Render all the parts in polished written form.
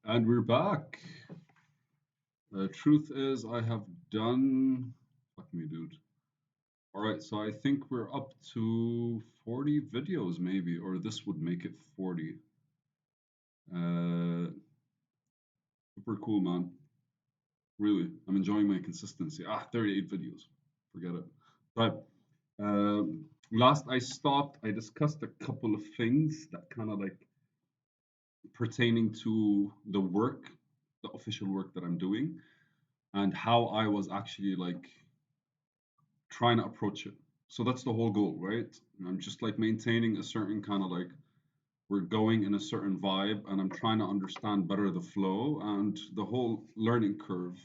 And we're back. Truth is, I have done. Fuck me, dude. All right, so I think we're up to 40 videos, maybe, or this would make it 40. Uh, Super cool, man. Really, I'm enjoying my consistency. 38 videos. Forget it. But last I stopped, I discussed a couple of things that kind of like pertaining to the work, the official work that I'm doing, and how I was actually like trying to approach it. So that's the whole goal, right? I'm just like maintaining a certain kind of like we're going in a certain vibe and I'm trying to understand better the flow and the whole learning curve.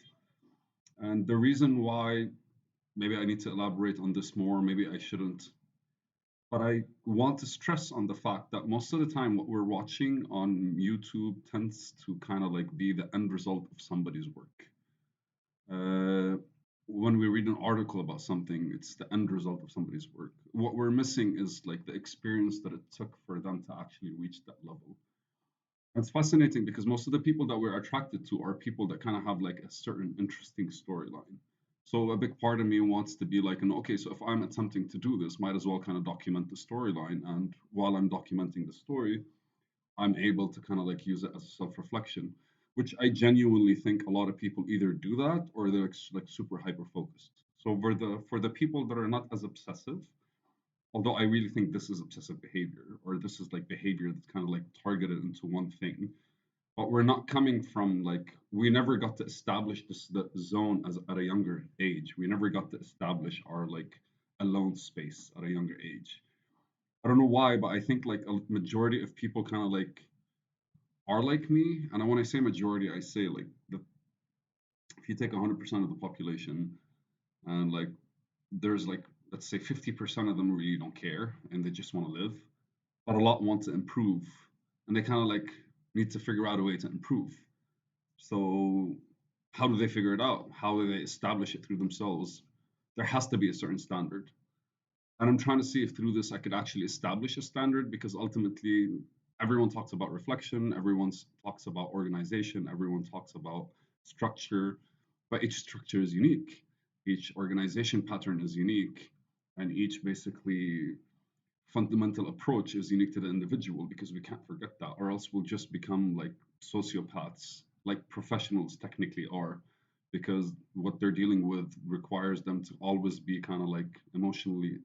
And the reason why maybe I need to elaborate on this more, maybe I shouldn't, but I want to stress on the fact that most of the time what we're watching on YouTube tends to kind of like be the end result of somebody's work. Uh, when we read an article about something, it's the end result of somebody's work. What we're missing is like the experience that it took for them to actually reach that level. And it's fascinating because most of the people that we're attracted to are people that kind of have like a certain interesting storyline. So a big part of me wants to be like, okay, so if I'm attempting to do this, might as well kind of document the storyline. And while I'm documenting the story, I'm able to kind of like use it as a self-reflection, which I genuinely think a lot of people either do that or they're like super hyper focused. So for the people that are not as obsessive, although I really think this is obsessive behavior or this is like behavior that's kind of like targeted into one thing, but we're not coming from like we never got to establish this the zone as at a younger age. We never got to establish our like alone space at a younger age. I don't know why, but I think like a majority of people kind of like are like me, and when I say majority, I say like if you take 100% of the population and like there's like let's say 50% of them really don't care and they just want to live, but a lot want to improve, and they kind of like need to figure out a way to improve. So how do they figure it out? How do they establish it through themselves? There has to be a certain standard. And I'm trying to see if through this I could actually establish a standard because ultimately everyone talks about reflection, everyone talks about organization, everyone talks about structure, but each structure is unique. Each organization pattern is unique, and each basically fundamental approach is unique to the individual because we can't forget that, or else we'll just become like sociopaths, like professionals technically are, because what they're dealing with requires them to always be kind of like emotionally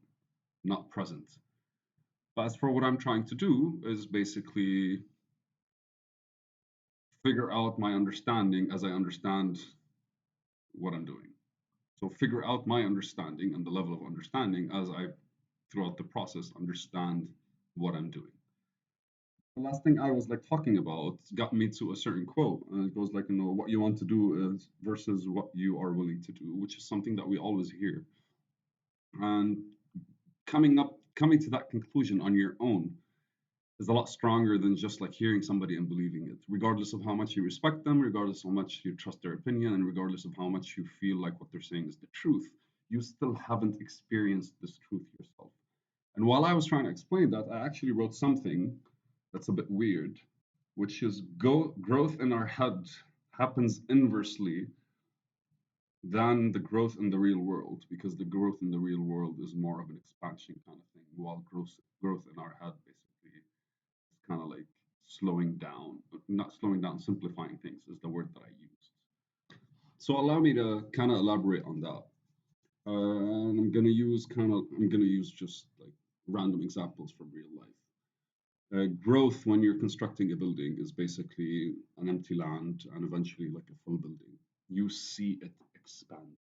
not present. But as for what I'm trying to do is basically figure out my understanding as I understand what I'm doing. So figure out my understanding and the level of understanding as I, throughout the process, understand what I'm doing. The last thing I was like talking about got me to a certain quote, and it goes like, what you want to do is versus what you are willing to do, which is something that we always hear. And coming to that conclusion on your own is a lot stronger than just like hearing somebody and believing it, regardless of how much you respect them, regardless of how much you trust their opinion, and regardless of how much you feel like what they're saying is the truth. You still haven't experienced this truth yourself. And while I was trying to explain that, I actually wrote something that's a bit weird, which is growth in our head happens inversely than the growth in the real world, because the growth in the real world is more of an expansion kind of thing, while growth in our head basically is kind of like slowing down, not slowing down, simplifying things is the word that I used. So allow me to kind of elaborate on that. And I'm gonna use just like random examples from real life. Growth when you're constructing a building is basically an empty land and eventually like a full building. You see it expand.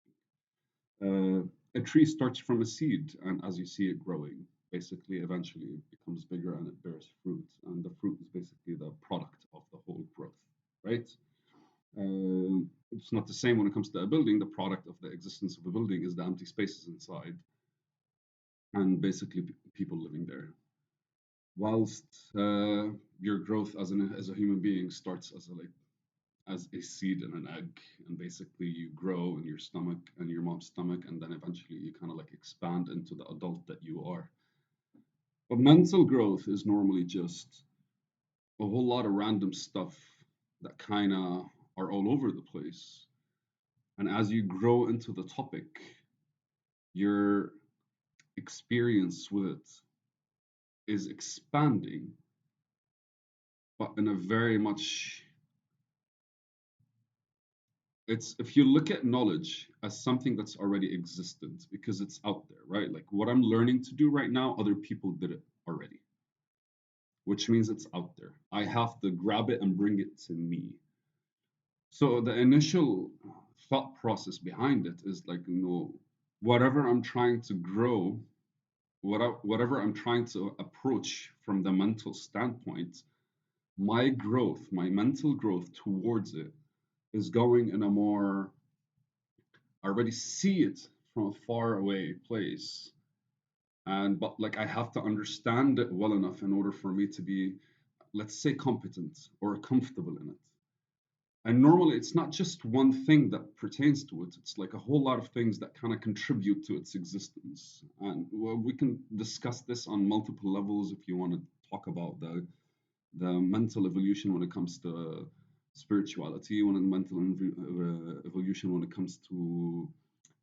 A tree starts from a seed, and as you see it growing, basically eventually it becomes bigger and it bears fruit. And the fruit is basically the product of the whole growth, right? It's not the same when it comes to a building. The product of the existence of a building is the empty spaces inside and basically people living there. Whilst your growth as a human being starts as a seed and an egg, and basically you grow in your stomach and your mom's stomach, and then eventually you kind of like expand into the adult that you are. But mental growth is normally just a whole lot of random stuff that kind of are all over the place. And as you grow into the topic, your experience with it is expanding, but in a very much, it's, if you look at knowledge as something that's already existent because it's out there, right? Like what I'm learning to do right now, other people did it already, which means it's out there. I have to grab it and bring it to me. So the initial thought process behind it is like, whatever I'm trying to grow, whatever I'm trying to approach from the mental standpoint, my growth, my mental growth towards it is going in a more, I already see it from a far away place. And but like I have to understand it well enough in order for me to be, let's say, competent or comfortable in it. And normally it's not just one thing that pertains to it, it's like a whole lot of things that kind of contribute to its existence. And well, we can discuss this on multiple levels if you want to talk about the mental evolution when it comes to spirituality, when the mental evolution when it comes to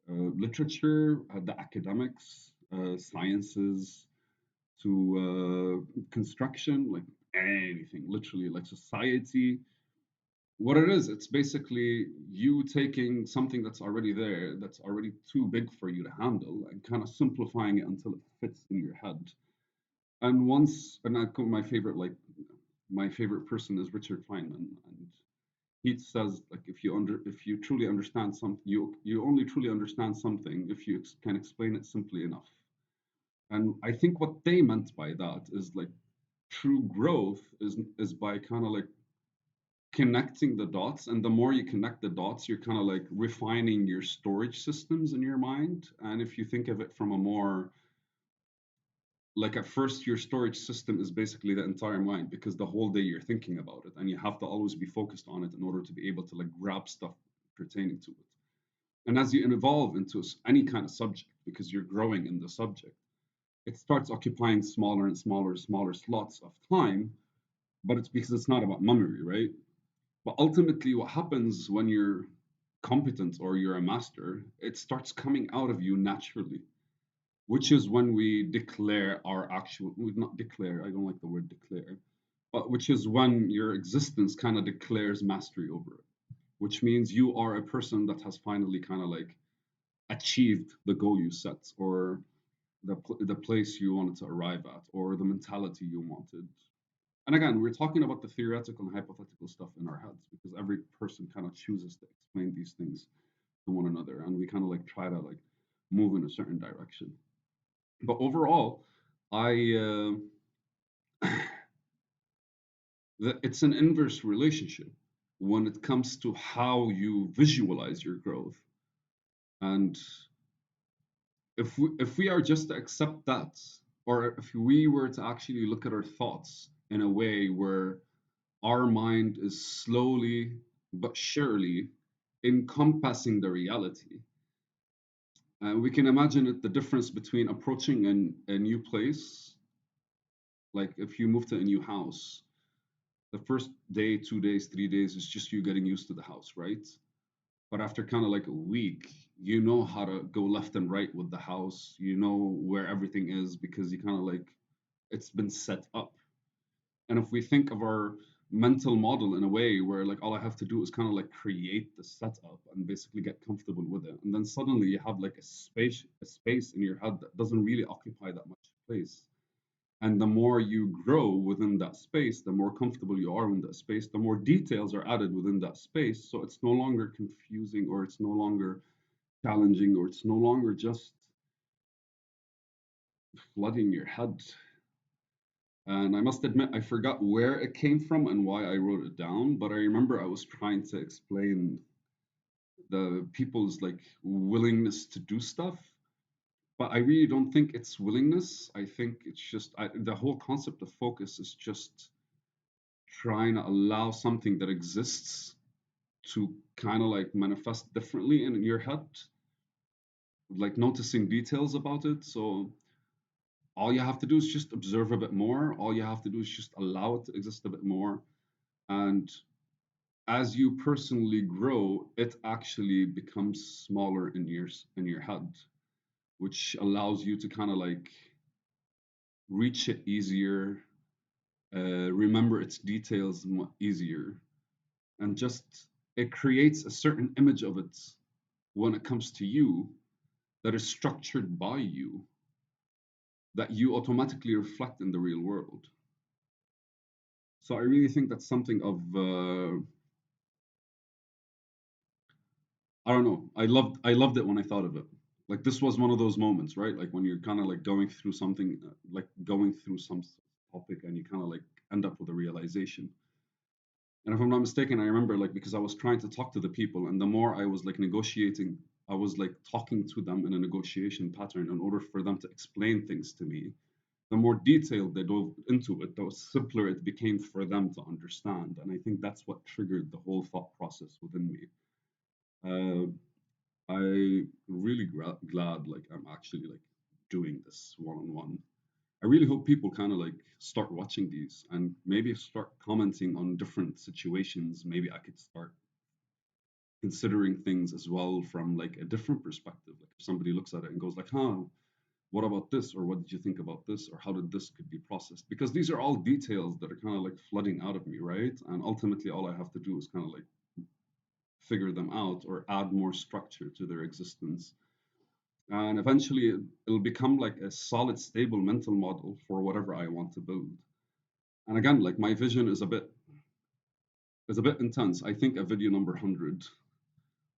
literature, the academics, sciences, to construction, like anything, literally, like society. What it is, it's basically you taking something that's already there, that's already too big for you to handle, and kind of simplifying it until it fits in your head. And once, and my favorite, like my favorite person is Richard Feynman, and he says like if you truly understand something, you only truly understand something if you can explain it simply enough. And I think what they meant by that is like true growth is by kind of like connecting the dots, and the more you connect the dots, you're kind of like refining your storage systems in your mind. And if you think of it from a more, like, at first your storage system is basically the entire mind because the whole day you're thinking about it and you have to always be focused on it in order to be able to like grab stuff pertaining to it. And as you evolve into any kind of subject, because you're growing in the subject, it starts occupying smaller and smaller slots of time. But it's because it's not about memory, right? But ultimately, what happens when you're competent or you're a master, it starts coming out of you naturally, which is when we declare our actual, we not declare, I don't like the word declare, but which is when your existence kind of declares mastery over it, which means you are a person that has finally kind of like achieved the goal you set, or the place you wanted to arrive at, or the mentality you wanted. And again, we're talking about the theoretical and hypothetical stuff in our heads because every person kind of chooses to explain these things to one another, and we kind of like try to like move in a certain direction. But overall, I it's an inverse relationship when it comes to how you visualize your growth. And if we are just to accept that, or if we were to actually look at our thoughts in a way where our mind is slowly but surely encompassing the reality. We can imagine it, the difference between approaching a new place, like if you move to a new house, the first day, 2 days, 3 days is just you getting used to the house, right? But after kind of like a week, you know how to go left and right with the house. You know where everything is because you kind of like it's been set up. And if we think of our mental model in a way where like all I have to do is kind of like create the setup and basically get comfortable with it, and then suddenly you have like a space in your head that doesn't really occupy that much place. And the more you grow within that space, the more comfortable you are in that space, the more details are added within that space. So it's no longer confusing, or it's no longer challenging, or it's no longer just flooding your head. And I must admit, I forgot where it came from and why I wrote it down, but I remember I was trying to explain the people's like willingness to do stuff. But I really don't think it's willingness. I think it's just the whole concept of focus is just trying to allow something that exists to kind of like manifest differently in your head, like noticing details about it. So all you have to do is just observe a bit more. All you have to do is just allow it to exist a bit more. And as you personally grow, it actually becomes smaller in your head, which allows you to kind of like reach it easier, remember its details easier, and just it creates a certain image of it when it comes to you that is structured by you that you automatically reflect in the real world. So I really think that's something of I don't know. I loved it when I thought of it. Like this was one of those moments, right? Like when you're kind of like going through something, like going through some topic, and you kind of like end up with a realization. And if I'm not mistaken, I remember like because I was trying to talk to the people, and the more I was like negotiating, I was like talking to them in a negotiation pattern in order for them to explain things to me. The more detailed they dove into it, the simpler it became for them to understand. And I think that's what triggered the whole thought process within me. Uh, I really glad like I'm actually like doing this one on one. I really hope people kind of like start watching these and maybe start commenting on different situations. Maybe I could start considering things as well from like a different perspective. Like if somebody looks at it and goes like, "Huh, what about this?" or "What did you think about this?" or "How did this could be processed?" Because these are all details that are kind of like flooding out of me, right? And ultimately, all I have to do is kind of like figure them out or add more structure to their existence. And eventually, it'll become like a solid, stable mental model for whatever I want to build. And again, like my vision is a bit intense. I think a video number 100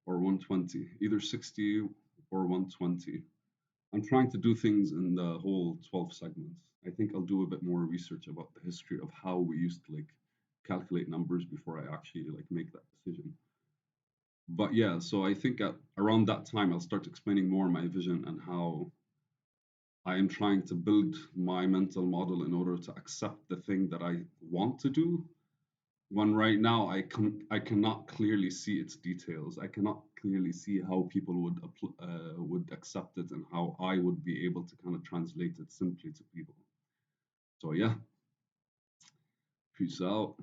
or 120, either 60 or 120. I'm trying to do things in the whole 12 segments. I think I'll do a bit more research about the history of how we used to like calculate numbers before I actually like make that decision. But yeah, so I think at around that time I'll start explaining more my vision and how I am trying to build my mental model in order to accept the thing that I want to do. When right now I cannot clearly see its details. I cannot clearly see how people would accept it and how I would be able to kind of translate it simply to people. So yeah, peace out.